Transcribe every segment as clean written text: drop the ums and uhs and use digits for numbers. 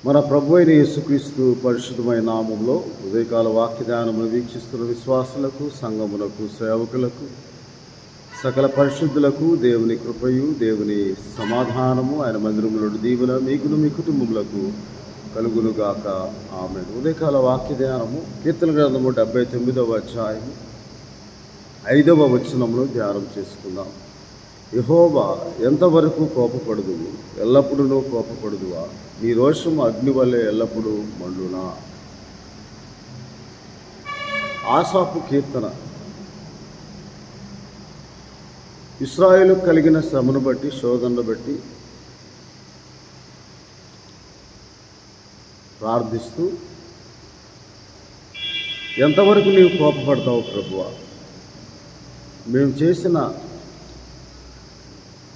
మన ప్రభు అయిన యేసుక్రీస్తు పరిశుద్ధమైన నామంలో ఉదయకాల వాక్య ధ్యానమును వీక్షిస్తున్న విశ్వాసులకు, సంఘములకు, సేవకులకు, సకల పరిశుద్ధులకు దేవుని కృపయు, దేవుని సమాధానము, ఆయన మందిరములో దీవెన మీకును మీ కుటుంబములకు కలుగునుగాక. ఆమేన్. ఉదయకాల వాక్య ధ్యానము కీర్తన గ్రంథము 79వ అధ్యాయము 5వ వచనంలో ధ్యానం చేసుకుందాం. యెహోవా ఎంతవరకు కోపపడుదువు, ఎల్లప్పుడూ కోపపడుదువా? నీ రోషము అగ్ని వలె ఎల్లప్పుడూ మండునా. ఆసాపు కీర్తన. ఇశ్రాయేలు కలిగిన శ్రమను బట్టి, శోధనను బట్టి ప్రార్థిస్తూ, ఎంతవరకు నీవు కోపపడతావు ప్రభువా? మేము చేసిన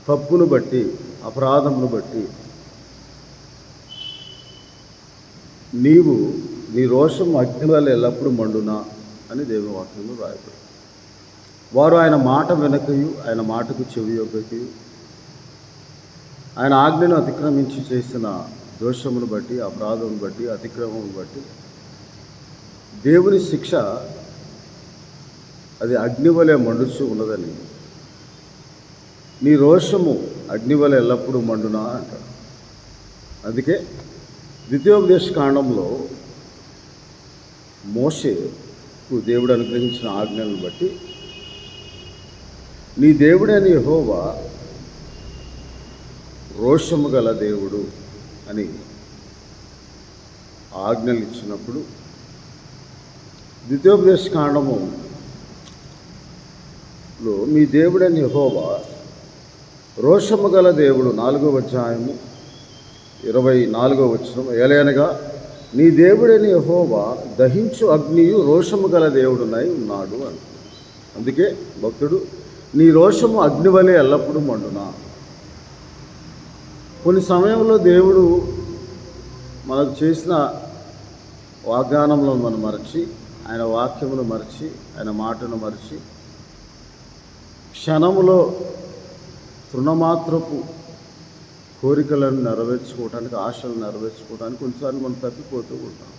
తప్పును బట్టి, అపరాధమును బట్టి నీ రోషం అగ్ని వల్ల ఎల్లప్పుడూ మండునా అని దేవుని వాక్యంలో రాయబడి, వారు ఆయన మాట వెనకయు, ఆయన మాటకు చెవి యొక్కయు, ఆయన ఆజ్ఞను అతిక్రమించి చేసిన దోషమును బట్టి, అపరాధమును బట్టి, అతిక్రమమును బట్టి దేవుని శిక్ష అది అగ్ని వలె మండుచు ఉన్నదని, నీ రోషము అగ్ని వలె ఎల్లప్పుడూ మండునా అంటాడు. అందుకే ద్వితీయోపదేశ కాండంలో మోషేకు దేవుడు అనుగ్రహించిన ఆజ్ఞలను బట్టి, నీ దేవుడైన యెహోవా రోషము గల దేవుడు అని ఆజ్ఞలు ఇచ్చినప్పుడు, ద్వితీయోపదేశ కాండములో మీ దేవుడైన యెహోవా రోషము గల దేవుడు, 4వ అధ్యాయము 24వ వచనం, ఏలయనగా నీ దేవుడైన యెహోవా దహించు అగ్నియు రోషము గల దేవుడునై ఉన్నాడు అని. అందుకే భక్తుడు, నీ రోషము అగ్ని వలె ఎల్లప్పుడూ మండునా. కొన్ని సమయంలో దేవుడు మనకు చేసిన వాగ్దానంలో మనం మరచి, ఆయన వాక్యమును మరచి, ఆయన మాటను మరచి, క్షణములో తృణమాత్రపు కోరికలను నెరవేర్చుకోవడానికి, ఆశలను నెరవేర్చుకోవడానికి కొన్నిసార్లు మనం తప్పిపోతూ ఉంటాం,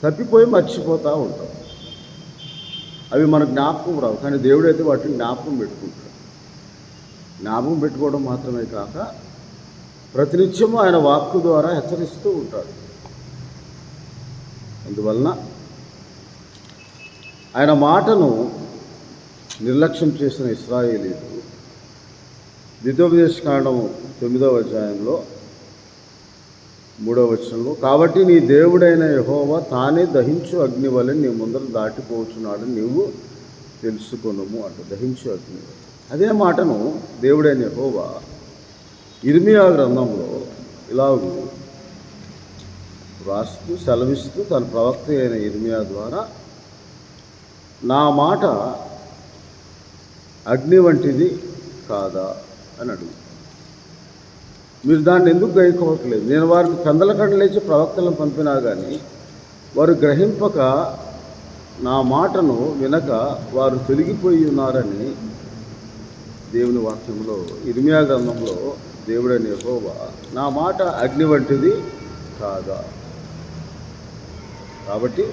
తప్పిపోయి మర్చిపోతూ ఉంటాం. అవి మనకు జ్ఞాపకం రావు, కానీ దేవుడైతే వాటిని జ్ఞాపకం పెట్టుకుంటాడు. జ్ఞాపకం పెట్టుకోవడం మాత్రమే కాక ప్రతినిత్యము ఆయన వాక్కు ద్వారా హెచ్చరిస్తూ ఉంటాడు. అందువలన ఆయన మాటను నిర్లక్ష్యం చేసిన ఇశ్రాయేలీయులు ద్వితీయోపదేశ కాండము 9వ అధ్యాయంలో 3వ వచనంలో, కాబట్టి నీ దేవుడైన యెహోవా తానే దహించు అగ్ని వలె నీ ముందర దాటిపోవచ్చున్నాడని నీవు తెలుసుకొనుము అంట. దహించు అగ్ని. అదే మాటను దేవుడైన యెహోవా ఇర్మియా గ్రంథంలో ఇలాగూ రాస్తూ సెలవిస్తూ తన ప్రవక్త అయిన ఇర్మియా ద్వారా, నా మాట అగ్ని వంటిది కాదా అని అడుగు. మీరు దాన్ని ఎందుకు గైకోవట్లేదు? నేను వారికి కండలేచి ప్రవక్తలను పంపినా కానీ వారు గ్రహింపక, నా మాటను వినక వారు తొలగిపోయి ఉన్నారని దేవుని వాక్యంలో, ఇర్మియా గ్రంథంలో దేవుడైన యెహోవా నా మాట అగ్ని వంటిది కాదా. కాబట్టి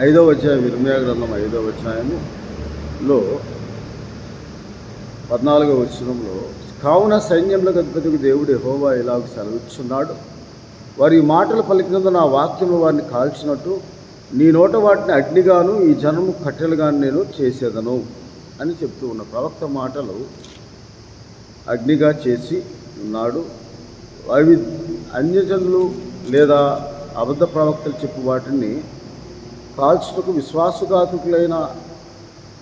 5వ అధ్యాయం, ఇర్మియా గ్రంథం 5వ అధ్యాయములో 14వ వచనంలో, కావున సైన్యములకు అధిపతికి దేవుడు యెహోవా ఇలాగ సెలవిచ్చున్నాడు, వారి ఈ మాటలు పలికినందు నా వాక్యములు వారిని కాల్చినట్టు నీ నోట వాటిని అగ్నిగాను ఈ జనము కట్టెలుగాను నేను చేసేదను అని చెప్తూ ఉన్న ప్రవక్త మాటలు అగ్నిగా చేసి ఉన్నాడు. అవి అన్యజనులు లేదా అబద్ధ ప్రవక్తలు చెప్పు వాటిని కాల్చుటకు విశ్వాసఘాతుకులైన,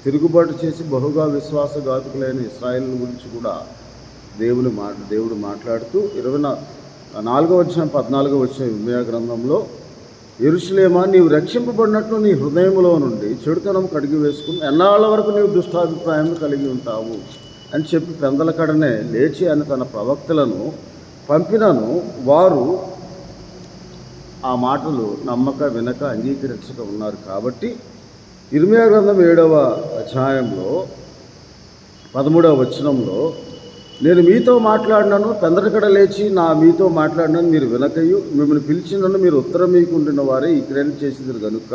తిరుగుబాటు చేసి బహుగా విశ్వాసఘాతుకులైన ఇశ్రాయేలు గురించి కూడా దేవుడు మాట్లాడుతూ 24వ అధ్యాయం 14వ వచనం ఇర్మియా గ్రంథంలో, యెరూషలేమా నీవు రక్షింపబడినట్లు నీ హృదయంలో నుండి చెడుతనం కడిగి వేసుకుని ఎన్నాళ్ళ వరకు నీవు దుష్టాభిప్రాయం కలిగి ఉంటావు అని చెప్పి పెందల కడనే లేచి అని తన ప్రవక్తలను పంపినను వారు ఆ మాటలు నమ్మక, వినక, అంగీకరించక ఉన్నారు. కాబట్టి ఇర్మియా గ్రంథం 7వ అధ్యాయంలో 13వ వచనంలో నేను మీతో మాట్లాడినాను, పెందరకడ లేచి మీతో మాట్లాడినాను, మీరు వినకయు, మిమ్మల్ని పిలిచినను మీరు ఉత్తరం మీకుండిన వారే ఈ క్రియలు చేసేది కనుక.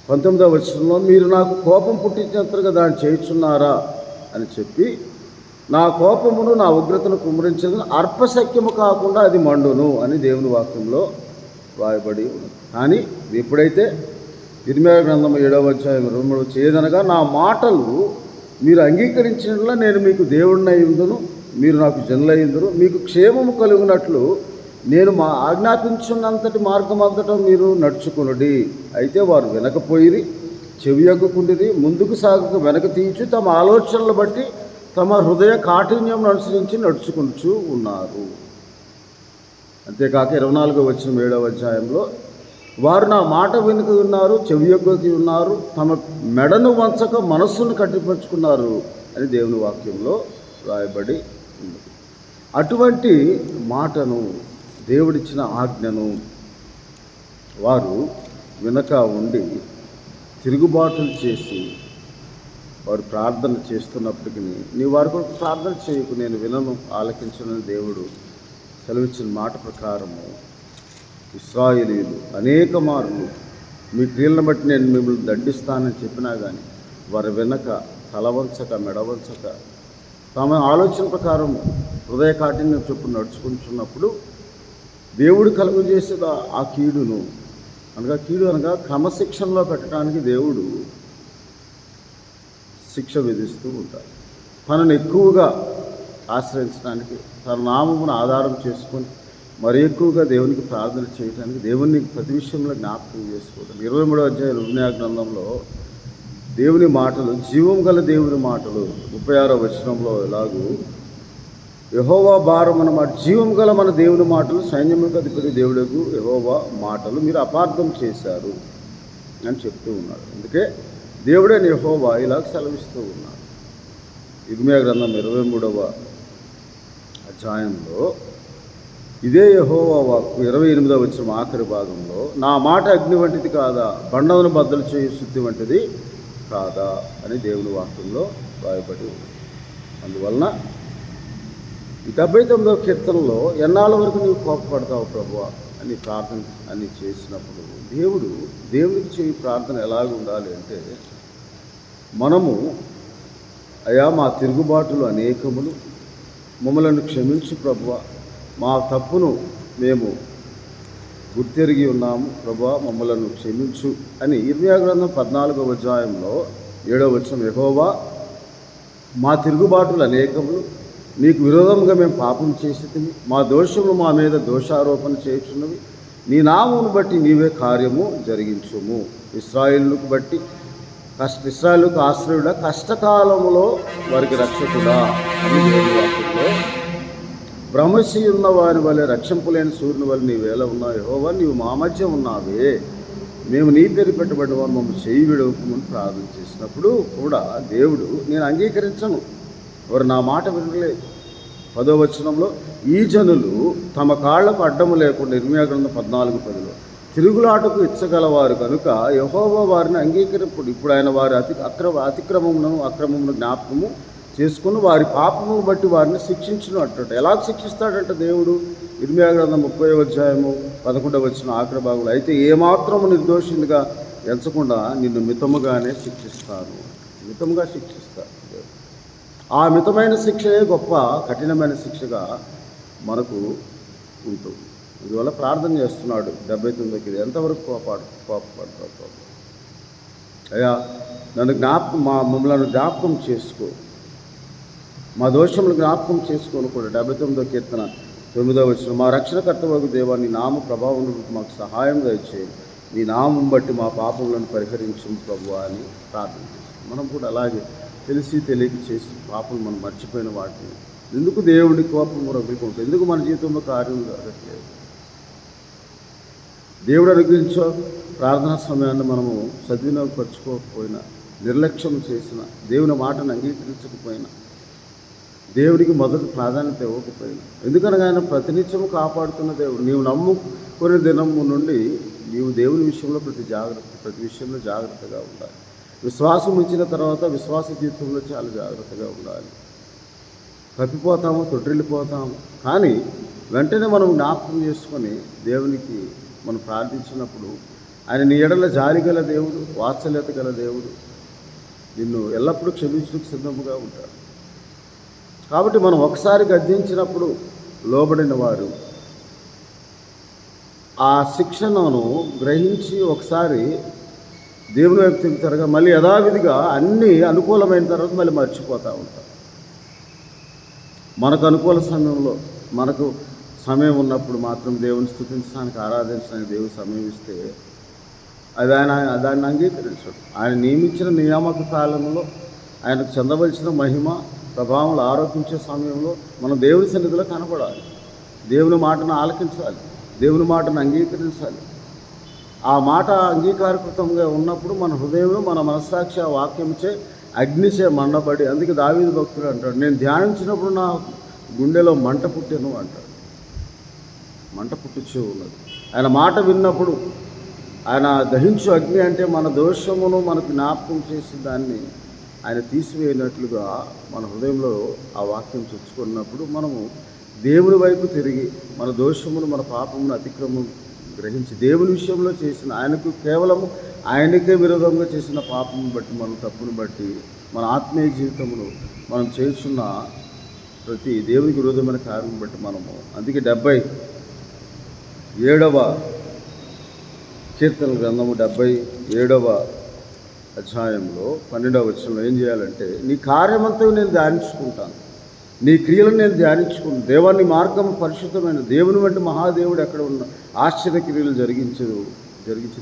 19వ వచనంలో మీరు నాకు కోపం పుట్టించినంతగా దాన్ని చేయుచున్నారా అని చెప్పి, నా కోపమును నా ఉగ్రతను కుమ్మరించదు, అర్పశక్యము కాకుండా అది మండును అని దేవుని వాక్యంలో రాయబడి ఉంది. కానీ ఎప్పుడైతే ఇర్మీయా గ్రంథం 7వ అధ్యాయం 23 చేయదనగా, నా మాటలు మీరు అంగీకరించినట్లా నేను మీకు దేవుడినై ఉందును, మీరు నాకు జనులయ్యుందురు, మీకు క్షేమము కలుగునట్లు నేను ఆజ్ఞాపించున్నంతటి మార్గం అంతటా మీరు నడుచుకునుడి. అయితే వారు వినకపోయిరి, చెవియొగ్గుకుండిరి, ముందుకు సాగక వెనక తీర్చి తమ ఆలోచనలు బట్టి తమ హృదయ కాఠిన్యం అనుసరించి నడుచుకుంటూ ఉన్నారు. అంతేకాక 24వ వచనం 7వ అధ్యాయంలో, వారు నా మాట వెనుక ఉన్నారు, చెవియొగ్గకి ఉన్నారు, తమ మెడను వంచక మనస్సును కట్టిపరుచుకున్నారు అని దేవుని వాక్యంలో రాయబడి ఉంది. అటువంటి మాటను, దేవుడిచ్చిన ఆజ్ఞను వారు వినక ఉండి తిరుగుబాటులు చేసి వారు ప్రార్థన చేస్తున్నప్పటికీ, నీ వారి కొరకు ప్రార్థన చేయకు, నేను వినను ఆలకించనని దేవుడు సెలవిచ్చిన మాట ప్రకారము ఇశ్రాయేలీయులు అనేక మార్లు మీ క్రియలను బట్టి నేను మిమ్మల్ని దండిస్తానని చెప్పినా కానీ వారు వెనక తలవంచక మెడవంచక తమ ఆలోచన ప్రకారం హృదయ కాఠిన్యం చొప్పున నడుచుకుంటున్నప్పుడు దేవుడు కలుగజేసిన ఆ కీడును అనగా క్రమశిక్షణలో పెట్టడానికి దేవుడు శిక్ష విధిస్తూ ఉంటారు. తనను ఎక్కువగా ఆశ్రయించడానికి, తన నామమును ఆధారం చేసుకొని మరి ఎక్కువగా దేవునికి ప్రార్థన చేయడానికి, దేవుని ప్రతి విషయంలో జ్ఞాపకం చేసుకోవడం. 23వ అధ్యాయం ఇర్మీయా గ్రంథంలో దేవుని మాటలు, జీవం గల దేవుని మాటలు 36వ వచనంలో ఎలాగూ, యెహోవా భారం అన్నమాట, జీవం గల మన దేవుని మాటలు, సైన్యములకు అధిపతి దేవుడకు యెహోవా మాటలు మీరు అపార్థం చేశారు అని చెప్తూ ఉన్నాడు. అందుకే దేవుడైన యెహోవా ఇలా సెలవిస్తూ ఉన్నాడు. ఇర్మీయా గ్రంథం 23వ అధ్యాయంలో ఇదే యెహోవా వాక్కు 28వ వచనం ఆఖరి భాగంలో, నా మాట అగ్ని వంటిది కాదా, బండను బద్దలు చేయు శుద్ధి వంటిది కాదా అని దేవుని వాక్యంలో రాయబడి ఉంది. అందువలన ఈ 79వ కీర్తనలో, ఎన్నాళ్ళ వరకు నీవు కోపపడతావు ప్రభువా అని ప్రార్థన అని చేసినప్పుడు దేవునికి చేయి ప్రార్థన ఎలాగ ఉండాలి అంటే, మనము అయా మా తిరుగుబాటులు అనేకములు, మమ్మలను క్షమించు ప్రభువా, మా తప్పును మేము గుర్తెరిగి ఉన్నాము ప్రభువా, మమ్మలను క్షమించు అని ఇర్మీయా గ్రంథం 14వ అధ్యాయంలో 7వ వచనం, యెహోవా మా తిరుగుబాటులు అనేకములు, నీకు విరోధంగా మేము పాపం చేసితిమి, మా దోషములు మా మీద దోషారోపణ చేయుచున్నవి, నీ నామమును బట్టి నీవే కార్యము జరిగించుము. ఇశ్రాయేలుకు బట్టి ఇశ్రాయేలుకు ఆశ్రయుడా, కష్టకాలములో వారికి రక్షకుడా అని దేవుని వాక్యంలో, భ్రమసి ఉన్న వారి వలె రక్షింపులేని సూర్యుని వల్ల నీవేళ ఉన్నావు యెహోవా, నీవు మా మధ్య ఉన్నావే, మేము నీ పేరు పెట్టబడిన వారు మమ్మల్ని చేయి విడవకమని ప్రార్థన చేసినప్పుడు కూడా దేవుడు, నేను అంగీకరించను, వారు నా మాట వినలేదు. 10వ వచనంలో, ఈ జనులు తమ కాళ్లకు అడ్డము లేకుండా, ఇర్మీయా గ్రంథం 14:10లో, తిరుగులాటకు ఇచ్చగలవారు కనుక యెహోవా వారిని అంగీకరింపుడు. ఇప్పుడు ఆయన వారి అక్రమమును జ్ఞాపకము చేసుకుని వారి పాపమును బట్టి వారిని శిక్షించును అంటాడు. ఎలా శిక్షిస్తాడంటే దేవుడు, ఇర్మీయా గ్రంథం 30వ అధ్యాయము 11వ వచనం ఆఖరి భాగంలో, అయితే ఏమాత్రము నిర్దోషినిగా ఎంచకుండా నిన్ను మితముగానే శిక్షిస్తాను, మితముగా శిక్షిస్తాను. ఆ మితమైన శిక్షయే గొప్ప కఠినమైన శిక్షగా మనకు ఉంటుంది. అందువల్ల ప్రార్థన చేస్తున్నాడు 79కి, ఎంతవరకు కోపపడతావు అయ్యా, మమ్మల్ని జ్ఞాపకం చేసుకో, మా దోషములు జ్ఞాపకం చేసుకొని కూడా. 79వ కీర్తన 9వ వచనం, మా రక్షణకర్తవగు దేవా, నీ నామ ప్రభావం మాకు సహాయం దయచేయి, నీ నామం బట్టి మా పాపములను పరిహరించు ప్రభువా అని ప్రార్థన చేస్తాం. మనం కూడా అలాగే తెలిసి తెలియక చేసి పాపం మనం మర్చిపోయిన వాటిని ఎందుకు దేవుడి కోపం రగులుకుంటుంది, ఎందుకు మన జీవితంలో కార్యం జరగట్లేదు? దేవుడు అనుగ్రహించో ప్రార్థనా సమయాన్ని మనము సద్వినియోగపరచుకోకపోయినా, నిర్లక్ష్యం చేసిన, దేవుని మాటను అంగీకరించకపోయినా, దేవుడికి మొదటి ప్రాధాన్యత ఇవ్వకపోయినా, ఎందుకనగా ఆయన ప్రతినిత్యము కాపాడుతున్న దేవుడు. నీవు నమ్ముకునే దినము నుండి నీవు దేవుని విషయంలో ప్రతి విషయంలో జాగ్రత్తగా ఉండాలి. విశ్వాసం ఇచ్చిన తర్వాత విశ్వాస జీవితంలో చాలా జాగ్రత్తగా ఉండాలి. తప్పిపోతాము, తొట్టిల్లిపోతాము. కానీ వెంటనే మనం జ్ఞాపకం చేసుకొని దేవునికి మనం ప్రార్థించినప్పుడు ఆయన నీ ఎడల జాలి గల దేవుడు, వాత్సల్యత గల దేవుడు, నిన్ను ఎల్లప్పుడూ క్షమించడానికి సిద్ధముగా ఉంటాడు. కాబట్టి మనం ఒకసారి గద్దించినప్పుడు లోబడిన వారు ఆ శిక్షణను గ్రహించి ఒకసారి దేవుని వైపు తిరుగుతారుగా, మళ్ళీ యథావిధిగా అన్నీ అనుకూలమైన తర్వాత మళ్ళీ మర్చిపోతూ ఉంటారు. మనకు అనుకూల సమయంలో మనకు సమయం ఉన్నప్పుడు మాత్రం దేవుని స్తుతించడానికి, ఆరాధించడానికి దేవుడు సమయం ఇస్తే దాన్ని అంగీకరించడు. ఆయన నియమించిన నియామక కాలంలో ఆయనకు చెందవలసిన మహిమ ప్రభావాలు ఆరోపించే సమయంలో మనం దేవుని సన్నిధిలో కనపడాలి, దేవుని మాటను ఆలకించాలి, దేవుని మాటను అంగీకరించాలి. ఆ మాట అంగీకారకృతంగా ఉన్నప్పుడు మన హృదయంలో మన మనస్సాక్షి ఆ వాక్యంచే అగ్నిచే మండబడి, అందుకే దావీదు భక్తుడు అంటాడు, నేను ధ్యానించినప్పుడు నా గుండెలో మంట పుట్టెను అంటాడు. మంట పుట్టుచూ ఉన్నది. ఆయన మాట విన్నప్పుడు ఆయన దహించు అగ్ని అంటే మన దోషమును మనకు జ్ఞాపకం చేసి దాన్ని ఆయన తీసివేయనట్లుగా మన హృదయంలో ఆ వాక్యం చొచ్చుకున్నప్పుడు మనము దేవుని వైపు తిరిగి మన దోషమును మన పాపమును అతిక్రమం గ్రహించి దేవుని విషయంలో చేసిన ఆయనకు కేవలము ఆయనకే విరోధంగా చేసిన పాపమును బట్టి, మన తప్పును బట్టి, మన ఆత్మీయ జీవితమును మనం చేస్తున్న ప్రతి దేవునికి విరోధమైన కార్యం బట్టి మనము, అందుకే 77వ కీర్తన గ్రంథము 77వ అధ్యాయంలో 12వ వచనంలో ఏం చేయాలంటే, నీ కార్యమంతా నేను ధ్యానించుకుంటాను, నీ క్రియలను నేను ధ్యానించుకుంటాను. దేవాన్ని మార్గం పరిశుద్ధమైన దేవుని వంటి మహాదేవుడు ఎక్కడ ఉన్న ఆశ్చర్య క్రియలు జరిగించే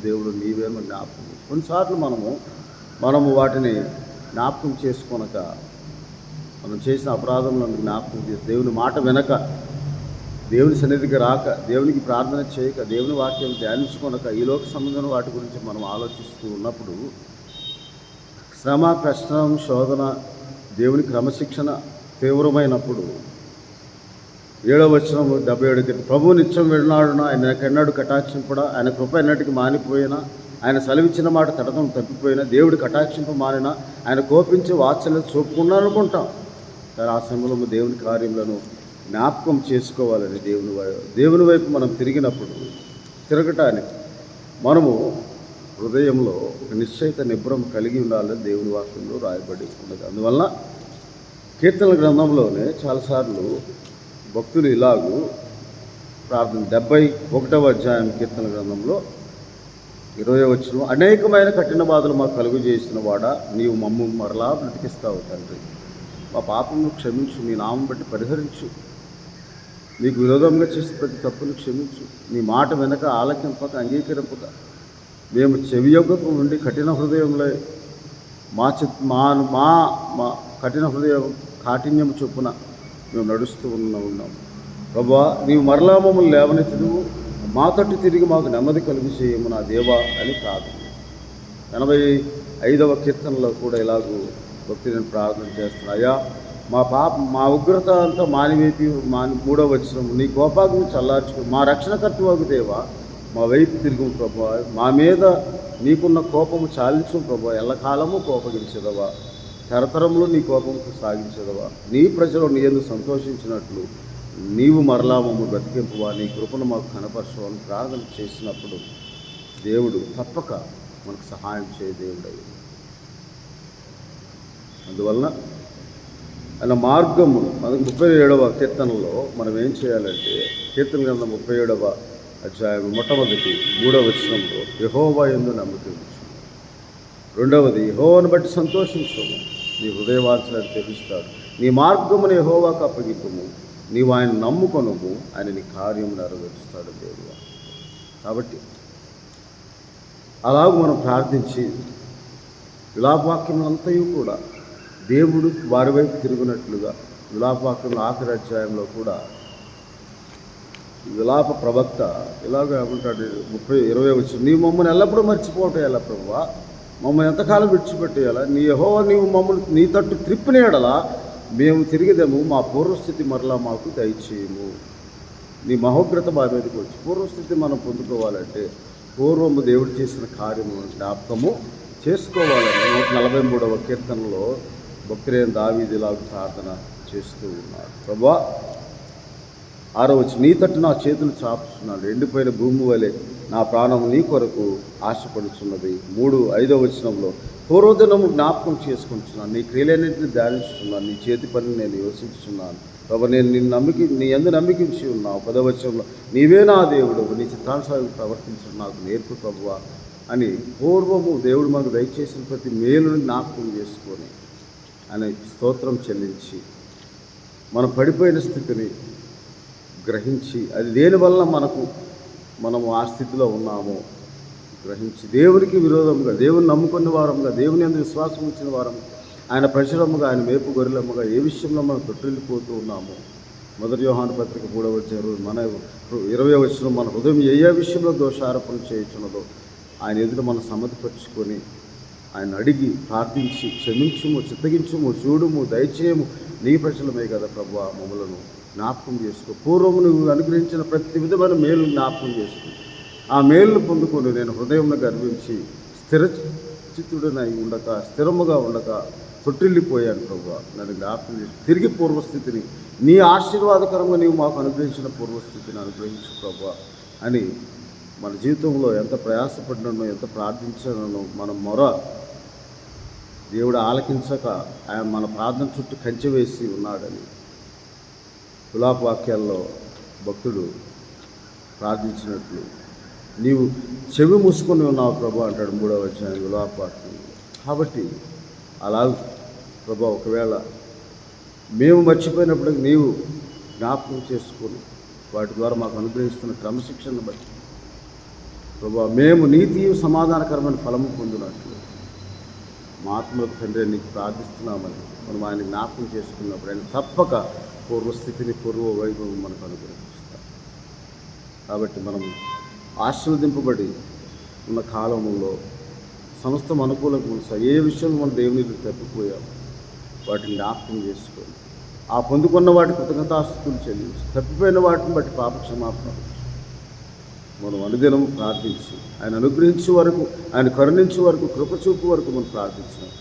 దేవుడు నీవేమో జ్ఞాపకం. కొన్నిసార్లు మనము వాటిని జ్ఞాపకం చేసుకొనక, మనం చేసిన అపరాధములను జ్ఞాపకం చేసి దేవుని మాట వినక, దేవుని సన్నిధికి రాక, దేవునికి ప్రార్థన చేయక, దేవుని వాక్యం ధ్యానించుకొనక, ఈ లోక సంబంధం వాటి గురించి మనం ఆలోచిస్తూ ఉన్నప్పుడు శ్రమ, కష్టం, శోధన, దేవుని క్రమశిక్షణ తీవ్రమైనప్పుడు 7వ వచనం 77 ప్రభువు నిత్యం విడనాడున, ఆయన ఎన్నడూ కటాక్షింపడా, ఆయన కృప ఎన్నటికి మానిపోయినా, ఆయన సెలవిచ్చిన మాట తడతం తప్పిపోయినా, దేవుడి కటాక్షింప మానినా, ఆయన కోపించి వాత్సల్యం చూపకుండా అనుకుంటాం. కానీ ఆ సమయంలో దేవుని కార్యములను జ్ఞాపకం చేసుకోవాలని దేవుని వైపు మనం తిరగటానికి మనము హృదయంలో ఒక నిశ్చయిత నిబ్రం కలిగి ఉండాలని దేవుని వాక్యంలో రాయబడి ఉన్నది. అందువల్ల కీర్తనల గ్రంథంలోనే చాలాసార్లు భక్తులు ఇలాగూ ప్రార్థన 71వ అధ్యాయం కీర్తన గ్రంథంలో 20వ వచనం, అనేకమైన కఠిన బాధలు మాకు కలుగు చేసిన వాడా, నీవు మమ్ము మరలా బ్రతికిస్తావు తండ్రి. మా పాపమును క్షమించు, నీ నామం బట్టి పరిహరించు, నీకు విరోధంగా చేసిన ప్రతి తప్పును క్షమించు. నీ మాట వెనక ఆలకింపక, అంగీకరింపక, మేము చెవియొగ్గకు ఉండి కఠిన హృదయంలో మా కఠిన హృదయం కాఠిన్యం చొప్పున మేము నడుస్తూ ఉన్నాం. ప్రభువా, నీవు మరలా మమ్మల్ని లేవనెత్తుదువు, మా తట్టు తిరిగి మాకు నెమ్మది కలుగు చేయము నా దేవా అని ప్రార్థన. 85వ కీర్తనలో కూడా ఇలాగూ భక్తి నేను ప్రార్థన చేస్తున్నాను. అయ్యా, మా ఉగ్రత అంతా మానివేపి 3వ వచనం, నీ కోపాగ్ని చల్లార్చుకో, మా రక్షణకర్తవగు దేవా మా వైపు తిరుగు ప్రభువా, మా మీద నీకున్న కోపము చాలించు ప్రభువా, ఎల్లకాలము కోపగించదవా, తరతరములు నీ కోపం సాగించదవా, నీ ప్రజలు నీ యందు సంతోషించినట్లు నీవు మరలా మమ్మ బ్రతికింపువా, నీ కృపను మాకు కనపరచు అని ప్రార్థన చేసినప్పుడు దేవుడు తప్పక మనకు సహాయం చేయ దేవుడయ్యి. అందువలన ఆయన మార్గము మనకు 37వ కీర్తనలో మనం ఏం చేయాలంటే, కీర్తన గ్రంథం 37వ అధ్యాయం మొట్టమొదటి 3వ వచనంలో యెహోవా యందు నమ్మిక ఉంచు, 2వది యెహోవాను బట్టి సంతోషించుము, నీ హృదయవాంఛలను తెలుస్తాడు, నీ మార్గమును యెహోవాకు అప్పగింపుము, నీవు ఆయన నమ్ముకొనుము, ఆయన నీ కార్యము నెరవేరుస్తాడు దేవుడు. కాబట్టి అలాగూ మనం ప్రార్థించి విలాపవాక్యములంతయు కూడా దేవుడు వారి వైపు తిరుగునట్లుగా, విలాపవాక్యంలో ఆఖరి అధ్యాయంలో కూడా విలాప ప్రవక్త ఇలాగ ఏమంటాడు, 20వ వచనం, నీవు మమ్మల్ని ఎల్లప్పుడూ మర్చిపోవటేయాలా ప్రభువా, మమ్మల్ని ఎంతకాలం విడిచిపెట్టేయాలా, నీ యెహోవా నీవు మమ్మల్ని నీ తట్టు త్రిప్పినేడలా మేము తిరిగిదేము, మా పూర్వస్థితి మరలా మాకు దయచేయము. నీ మహోగ్రత మా మీదకి వచ్చి పూర్వస్థితి మనం పొందుకోవాలంటే పూర్వము దేవుడు చేసిన కార్యము జ్ఞాపకము చేసుకోవాలని 143వ కీర్తనలో భక్తులైన దావీదు ఇలాగ ప్రార్థన చేస్తూ ఉన్నాడు. ప్రభువా, 6వ వచనం, నీ తట్టు నా చేతులు చాపుచున్నాడు, ఎండిపోయిన భూమి వలె నా ప్రాణం నీ కొరకు ఆశపడుచున్నది. 5వ వచనంలో, పూర్వదినము జ్ఞాపకం చేసుకుంటున్నాను, నీ క్రియలన్నింటినీ ధ్యానిస్తున్నాను, నీ చేతి పనిని నేను యోచించున్నాను. ప్రభు, నేను నీ యందు నమ్మికించి ఉన్నావు. 10వ వచనంలో, నీవే నా దేవుడు, నీ చిత్తానుసారం ప్రవర్తించడం నాకు నేర్పు ప్రభువా అని పూర్వము దేవుడు మనకు దయచేసిన ప్రతి మేలుని జ్ఞాపకం చేసుకొని ఆయన స్తోత్రం చెల్లించి మనం పడిపోయిన స్థితిని గ్రహించి అది దేనివల్ల మనము ఆ స్థితిలో ఉన్నామో గ్రహించి దేవునికి విరోధముగా, దేవుని నమ్ముకున్న వారముగా, దేవుని యందు విశ్వాసం ఉంచిన వారం, ఆయన ప్రజలముగా, ఆయన మేపు గొర్రెలముగా ఏ విషయంలో మనం తొట్టిల్లిపోతూ ఉన్నామో, 1 యోహాను పత్రిక 3వ అధ్యాయం మన 20వ వచనం, మన హృదయం ఏ విషయంలో దోషారోపణ చేయుచున్నదో ఆయన ఎదుట మనం సమ్మతిపరుచుకొని ఆయన అడిగి ప్రార్థించి, క్షమించుము, చిత్తగించుము, చూడుము, దయచేయము, నీ ప్రజలమే కదా ప్రభువా, మమ్మలను జ్ఞాపకం చేసుకో. పూర్వము నువ్వు అనుగ్రహించిన ప్రతి విధమైన మేలు జ్ఞాపకం చేసుకో. ఆ మేలును పొందుకొని నేను హృదయంలో గర్వించి స్థిరచిత్తుడనై ఉండక, స్థిరముగా ఉండక తొట్టిల్లిపోయాను ప్రభువా. నన్ను జ్ఞాపకం చేసి తిరిగి పూర్వస్థితిని, నీ ఆశీర్వాదకరంగా నీవు మాకు అనుగ్రహించిన పూర్వస్థితిని అనుగ్రహించు ప్రభువా అని మన జీవితంలో ఎంత ప్రయాసపడినో, ఎంత ప్రార్థించానో, మన మొర దేవుడు ఆలకించక ఆయన మన ప్రార్థన చుట్టూ కంచె వేసి ఉన్నాడని విలాప వాక్యాల్లో భక్తుడు ప్రార్థించినట్లు, నీవు చెవి మూసుకొని ఉన్నావు ప్రభు అంటాడు 3వ అధ్యాయం విలాప వాక్యం. కాబట్టి అలా ప్రభు, ఒకవేళ మేము మర్చిపోయినప్పుడు నీవు జ్ఞాపకం చేసుకొని వాటి ద్వారా మాకు అనుగ్రహిస్తున్న క్రమశిక్షణను బట్టి ప్రభు, మేము నీతి సమాధానకరమైన ఫలము పొందినట్లు మా ఆత్మలకు తండ్రి నీకు ప్రార్థిస్తున్నామని మనం ఆయన జ్ఞాపకం చేసుకున్నప్పుడు ఆయన తప్పక పూర్వస్థితిని, పూర్వ వైభవం మనకు అనుగ్రహిస్తాం. కాబట్టి మనం ఆశీర్వదింపబడి ఉన్న కాలంలో సమస్తం అనుకూలంగా ఏ విషయంలో మనం దేవుని తప్పిపోయాం వాటిని జ్ఞాపకం చేసుకొని ఆ పొందుకున్న వాటి కృతజ్ఞతాస్తుతులు చెల్లించి, తప్పిపోయిన వాటిని బట్టి పాప క్షమాపణ మనం అనుదినము ప్రార్థించి ఆయన అనుగ్రహించే వరకు, ఆయన కరుణించే వరకు, కృపచూపు వరకు మనం ప్రార్థించినాం.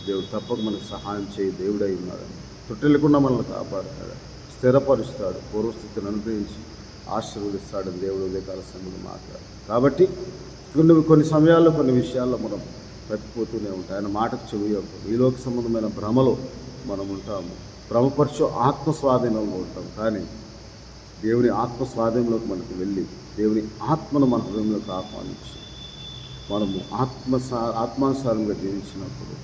దేవుడు తప్పక మనకు సహాయం చేయి దేవుడై ఉన్నాడు. తొట్టిల్లకుండా మనల్ని కాపాడుతాడు, స్థిరపరుస్తాడు, పూర్వస్థితిని అనుగ్రహించి ఆశీర్వదిస్తాడని దేవుడు ఉదయకాల సమయంలో మాట్లాడు. కాబట్టి కొన్ని సమయాల్లో కొన్ని విషయాల్లో మనం తప్పిపోతూనే ఉంటాయి. ఆయన మాటకు చెవియొద్దు. ఈ లోక సంబంధమైన భ్రమలో మనం ఉంటాము, భ్రమపరచు ఆత్మస్వాధీనంలో ఉంటాం. కానీ దేవుని ఆత్మస్వాధీనంలోకి మనకు వెళ్ళి దేవుని ఆత్మను మన హృదయంలోకి ఆహ్వానించి మనము ఆత్మానుసారంగా జీవించినప్పుడు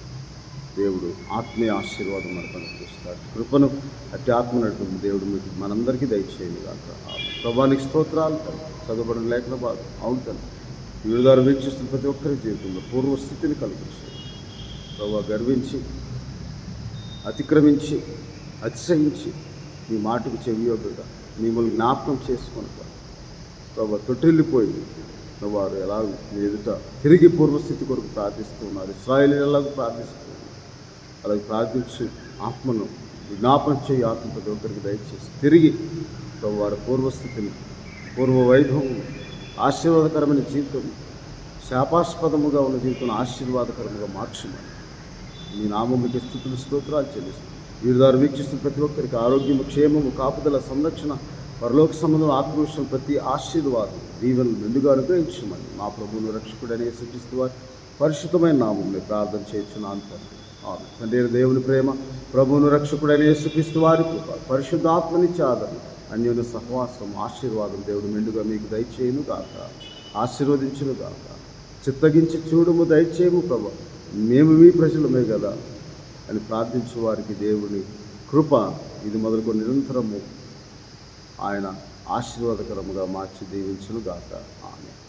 దేవుడు ఆత్మీయ ఆశీర్వాదం మనకు అనుగ్రహిస్తాడు. కృపను అట్టి ఆత్మనటువంటి దేవుడు మీకు మనందరికీ దయచేయండి కాక. ప్రభానికి స్తోత్రాలు. చదవబడిన లేఖన భాగం అవుతాను వీడి ద్వారా వీక్షిస్తున్న ప్రతి ఒక్కరి జీవితంలో పూర్వస్థితిని కలిగించాడు ప్రభావ. గర్వించి, అతిక్రమించి, అతిశయించి మీ మాటకు చెవియొద్దుగా మిమ్మల్ని జ్ఞాపకం చేసుకుని ప్రభావ తొట్టిల్లిపోయి వారు ఎలా మీ ఎదుట తిరిగి పూర్వస్థితి కొరకు ప్రార్థిస్తున్నారు. ఇశ్రాయేలీయులు ఎలాగో ప్రార్థిస్తున్నారు. అలాగే ప్రార్థించి ఆత్మను విజ్ఞాపన చేయి. ఆత్మ ప్రతి ఒక్కరికి దయచేసి తిరిగి వారి పూర్వస్థితిని, పూర్వ వైభవం, ఆశీర్వాదకరమైన జీవితం, శాపాస్పదముగా ఉన్న జీవితం ఆశీర్వాదకరముగా మార్చుమని మీ నామముకి స్తుతులు స్తోత్రాలు చెల్లిస్తాను. వీరి ద్వారా వీక్షిస్తున్న ప్రతి ఒక్కరికి ఆరోగ్యము, క్షేమము, కాపుదల, సంరక్షణ, పరలోక సంబంధం, ఆత్మవిషయం, ప్రతి ఆశీర్వాదం, దీవెనలు మెండుగా అనుగ్రహించమని మా ప్రభువును రక్షకుడనే యేసుక్రీస్తు వారి పరిశుద్ధమైన నామములో ప్రార్థన చేయించున్నాను తండ్రి. తండ్రి దేవుని ప్రేమ, ప్రభువును రక్షకుడైన యేసుక్రీస్తు వారి కృప, పరిశుద్ధాత్మనిచ్చే ఆదరణ, అన్యోన్య సహవాసం, ఆశీర్వాదం దేవుడు మెండుగా మీకు దయచేయును గాక, ఆశీర్వదించును గాక. చిత్తగించి చూడుము, దయచేయము ప్రభు, మేము మీ ప్రజలమే కదా అని ప్రార్థించే వారికి దేవుని కృప ఇది మొదలుకొని నిరంతరము ఆయన ఆశీర్వాదకరముగా మార్చి దీవించును గాక. ఆమేన్.